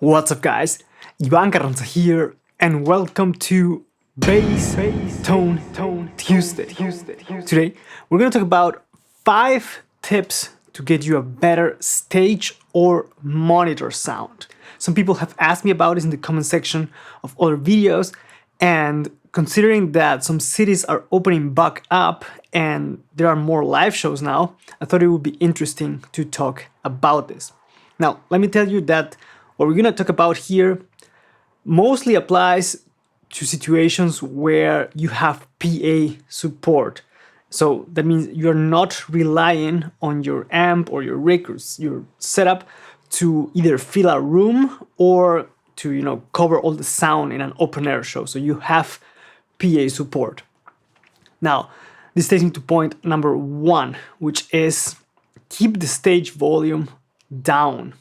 What's up guys, Ivan Carranza here and welcome to Bass Tone Tuesday. Today we're going to talk about 5 tips to get you a better stage or monitor sound. Some people have asked me about this in the comment section of other videos, and considering that some cities are opening back up and there are more live shows now, I thought it would be interesting to talk about this. Now, let me tell you that what we're going to talk about here mostly applies to situations where you have PA support. So that means you're not relying on your amp or your rig or your setup to either fill a room or to cover all the sound in an open air show. So you have PA support. Now, this takes me to point number 1, which is keep the stage volume down.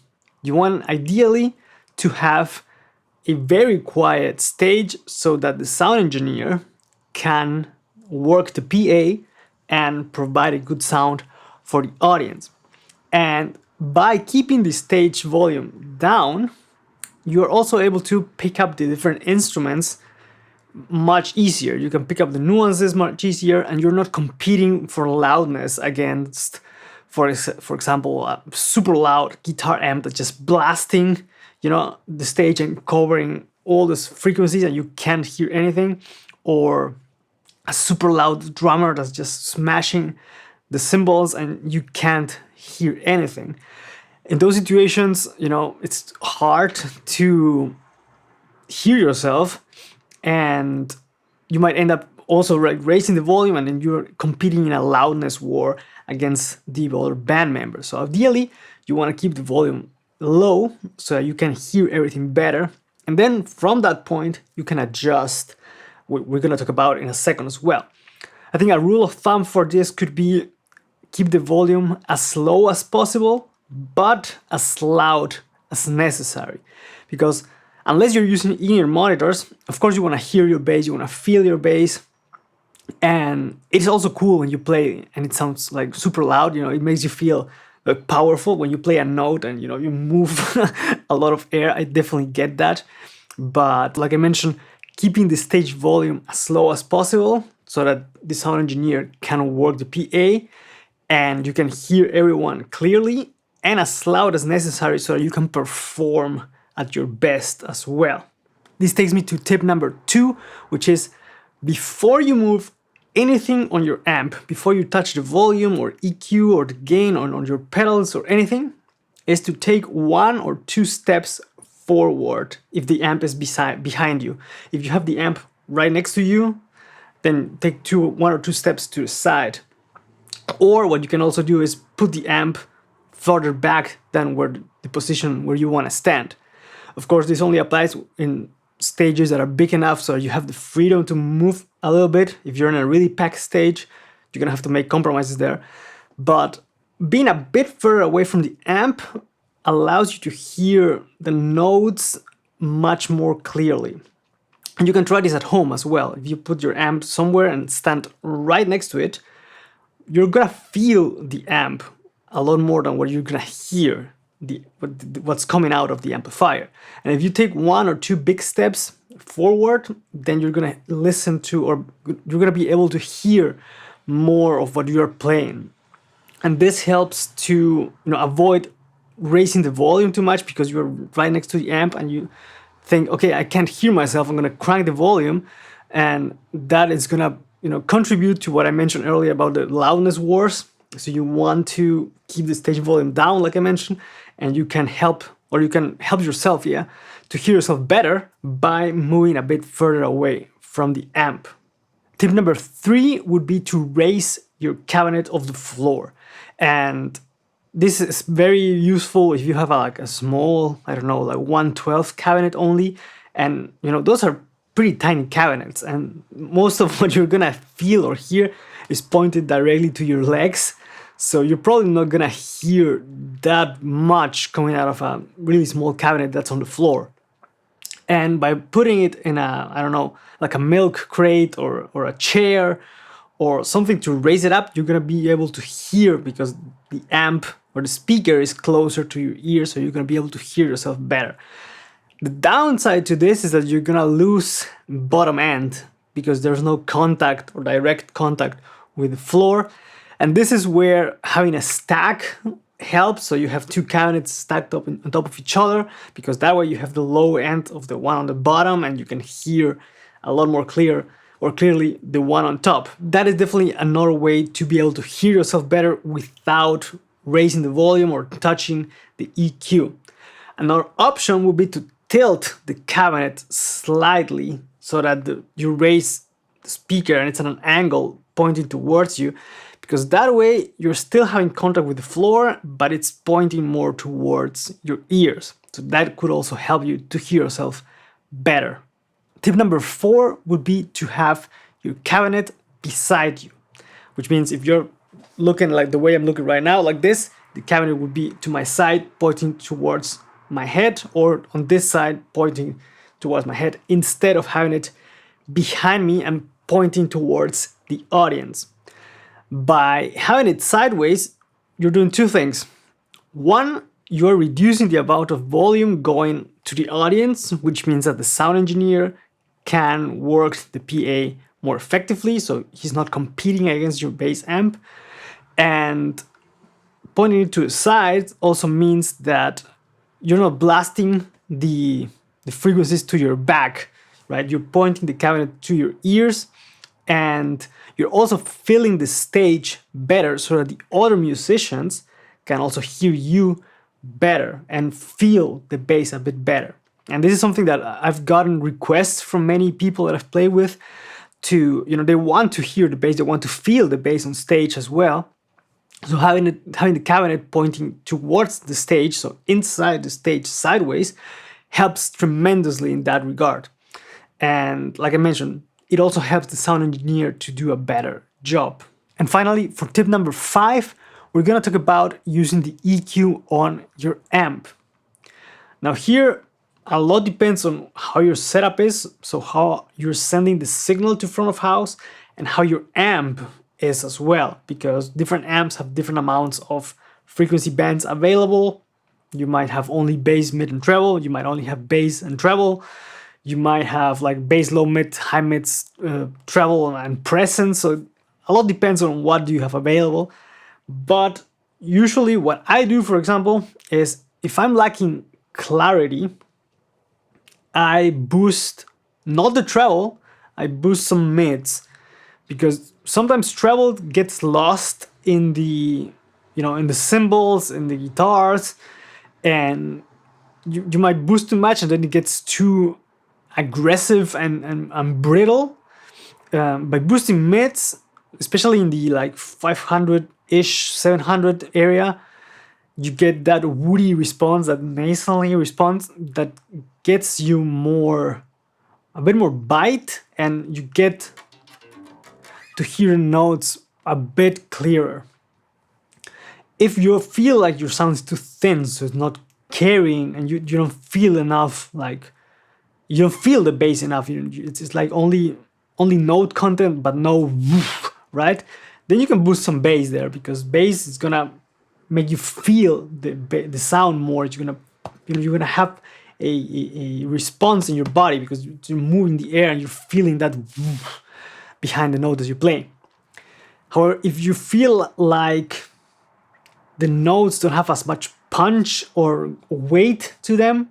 You want ideally to have a very quiet stage so that the sound engineer can work the PA and provide a good sound for the audience. And by keeping the stage volume down, you're also able to pick up the different instruments much easier. You can pick up the nuances much easier, and you're not competing for loudness against, for example, a super loud guitar amp that's just blasting, the stage and covering all these frequencies and you can't hear anything, or a super loud drummer that's just smashing the cymbals and you can't hear anything. In those situations, it's hard to hear yourself, and you might end up also raising the volume, and then you're competing in a loudness war against the other band members. So ideally, you want to keep the volume low so that you can hear everything better. And then from that point, you can adjust. We're going to talk about it in a second as well. I think a rule of thumb for this could be keep the volume as low as possible, but as loud as necessary. Because unless you're using in-ear monitors, of course you want to hear your bass, you want to feel your bass. And it's also cool when you play and it sounds like super loud, it makes you feel powerful when you play a note and you move a lot of air. I definitely get that. But like I mentioned, keeping the stage volume as low as possible so that the sound engineer can work the PA and you can hear everyone clearly, and as loud as necessary so that you can perform at your best as well. This takes me to tip number 2, which is before you move anything on your amp, before you touch the volume or EQ or the gain on your pedals or anything, is to take 1 or 2 steps forward if the amp is behind you. If you have the amp right next to you, then take 1 or 2 steps to the side. Or what you can also do is put the amp further back than the position where you want to stand. Of course, this only applies in stages that are big enough so you have the freedom to move a little bit. If you're in a really packed stage, you're gonna have to make compromises there. But being a bit further away from the amp allows you to hear the notes much more clearly. And you can try this at home as well. If you put your amp somewhere and stand right next to it, you're gonna feel the amp a lot more than what you're gonna hear what's coming out of the amplifier. And if you take 1 or 2 big steps forward, then you're gonna listen to, or you're gonna be able to hear more of what you're playing. And this helps to avoid raising the volume too much, because you're right next to the amp and you think, okay, I can't hear myself, I'm gonna crank the volume, and that is gonna contribute to what I mentioned earlier about the loudness wars. So you want to keep the stage volume down, like I mentioned, and you can help yourself, to hear yourself better by moving a bit further away from the amp. Tip number 3 would be to raise your cabinet off the floor. And this is very useful if you have a small, 1/12 cabinet only. And those are pretty tiny cabinets, and most of what you're gonna feel or hear is pointed directly to your legs. So you're probably not gonna hear that much coming out of a really small cabinet that's on the floor. And by putting it in like a milk crate or a chair or something to raise it up, you're gonna be able to hear, because the amp or the speaker is closer to your ear, so you're gonna be able to hear yourself better. The downside to this is that you're gonna lose bottom end because there's no contact or direct contact with the floor. And this is where having a stack helps. So you have two cabinets stacked up on top of each other, because that way you have the low end of the one on the bottom and you can hear a lot more clearly the one on top. That is definitely another way to be able to hear yourself better without raising the volume or touching the EQ. Another option would be to tilt the cabinet slightly so that you raise the speaker and it's at an angle pointing towards you, because that way you're still having contact with the floor, but it's pointing more towards your ears. So that could also help you to hear yourself better. Tip number 4 would be to have your cabinet beside you, which means if you're looking like the way I'm looking right now, like this, the cabinet would be to my side, pointing towards my head, or on this side, pointing towards my head, instead of having it behind me and pointing towards the audience. By having it sideways, you're doing two things. One, you're reducing the amount of volume going to the audience, which means that the sound engineer can work the PA more effectively, so he's not competing against your bass amp. And pointing it to the side also means that you're not blasting the frequencies to your back, right? You're pointing the cabinet to your ears, and you're also filling the stage better so that the other musicians can also hear you better and feel the bass a bit better. And this is something that I've gotten requests from many people that I've played with to, they want to hear the bass, they want to feel the bass on stage as well. So having the cabinet pointing towards the stage, so inside the stage sideways, helps tremendously in that regard. And like I mentioned, it also helps the sound engineer to do a better job. And finally, for tip number 5, we're gonna talk about using the EQ on your amp. Now here, a lot depends on how your setup is, so how you're sending the signal to front of house, and how your amp is as well, because different amps have different amounts of frequency bands available. You might have only bass, mid, and treble. You might only have bass and treble. You might have like bass, low, mid, high mids, treble, and presence. So a lot depends on what do you have available. But usually what I do, for example, is if I'm lacking clarity, I boost not the treble, I boost some mids, because sometimes treble gets lost in the, in the cymbals, in the guitars, and you might boost too much and then it gets too aggressive and brittle. By boosting mids, especially in the like 500-ish, 700 area, you get that woody response, that nasally response that gets you a bit more bite, and you get to hear notes a bit clearer. If you feel like your sound is too thin, so it's not carrying, and you don't feel enough, like you don't feel the bass enough, it's like only note content but no woof, right? Then you can boost some bass there, because bass is gonna make you feel the sound more. You're gonna have a response in your body, because you're moving the air and you're feeling that woof behind the note as you play. However, if you feel like the notes don't have as much punch or weight to them,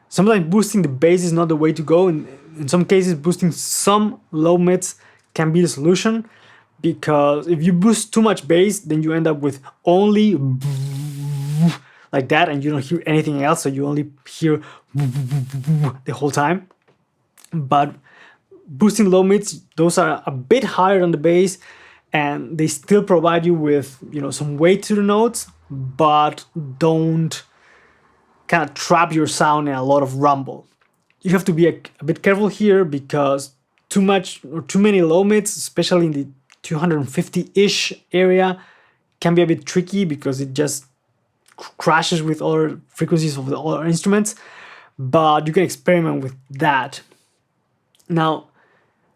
sometimes boosting the bass is not the way to go. In some cases, boosting some low mids can be the solution, because if you boost too much bass, then you end up with only like that, and you don't hear anything else, so you only hear the whole time. But boosting low mids, those are a bit higher on the bass, and they still provide you with some weight to the notes, but don't kind of trap your sound in a lot of rumble. You have to be a bit careful here, because too much or too many low mids, especially in the 250-ish area, can be a bit tricky, because it just crashes with other frequencies of the other instruments. But you can experiment with that. Now,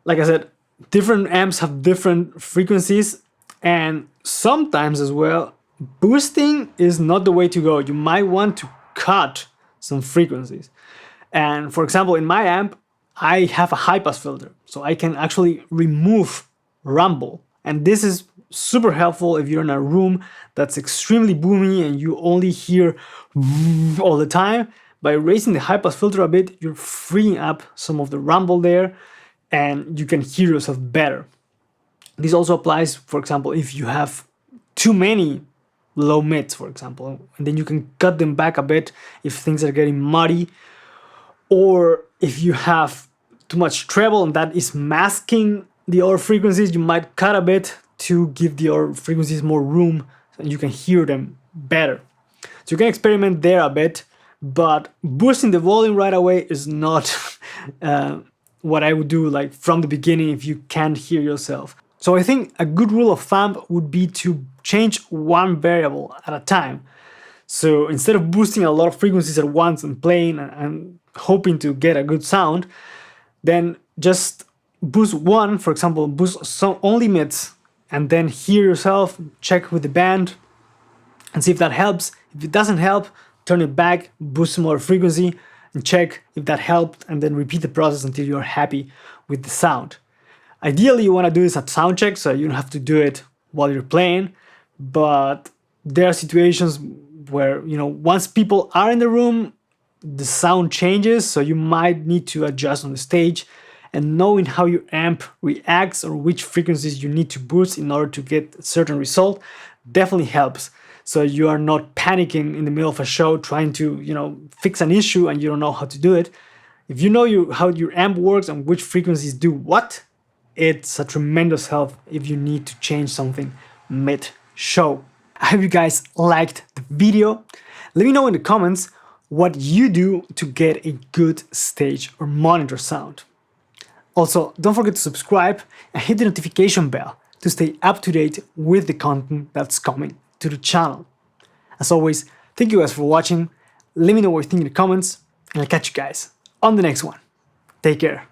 like I said, different amps have different frequencies, and sometimes as well, boosting is not the way to go. You might want to cut some frequencies. And for example, in my amp, I have a high pass filter, so I can actually remove rumble. And this is super helpful if you're in a room that's extremely boomy and you only hear all the time. By raising the high pass filter a bit, you're freeing up some of the rumble there and you can hear yourself better. This also applies, for example, if you have too many low mids, for example, and then you can cut them back a bit if things are getting muddy, or if you have too much treble and that is masking the other frequencies, you might cut a bit to give the other frequencies more room and you can hear them better. So you can experiment there a bit, but boosting the volume right away is not what I would do like from the beginning if you can't hear yourself. So I think a good rule of thumb would be to change one variable at a time. So instead of boosting a lot of frequencies at once and playing and hoping to get a good sound, then just boost one, for example, boost some only mids, and then hear yourself, check with the band, and see if that helps. If it doesn't help, turn it back, boost some more frequency, and check if that helped, and then repeat the process until you're happy with the sound. Ideally, you want to do this at sound check, so you don't have to do it while you're playing, but there are situations where, you know, once people are in the room, the sound changes, so you might need to adjust on the stage, and knowing how your amp reacts or which frequencies you need to boost in order to get a certain result definitely helps. So you are not panicking in the middle of a show trying to, you know, fix an issue and you don't know how to do it. If you know how your amp works and which frequencies do what, it's a tremendous help if you need to change something mid-show. I hope you guys liked the video. Let me know in the comments what you do to get a good stage or monitor sound. Also, don't forget to subscribe and hit the notification bell to stay up to date with the content that's coming to the channel. As always, thank you guys for watching. Let me know what you think in the comments, and I'll catch you guys on the next one. Take care.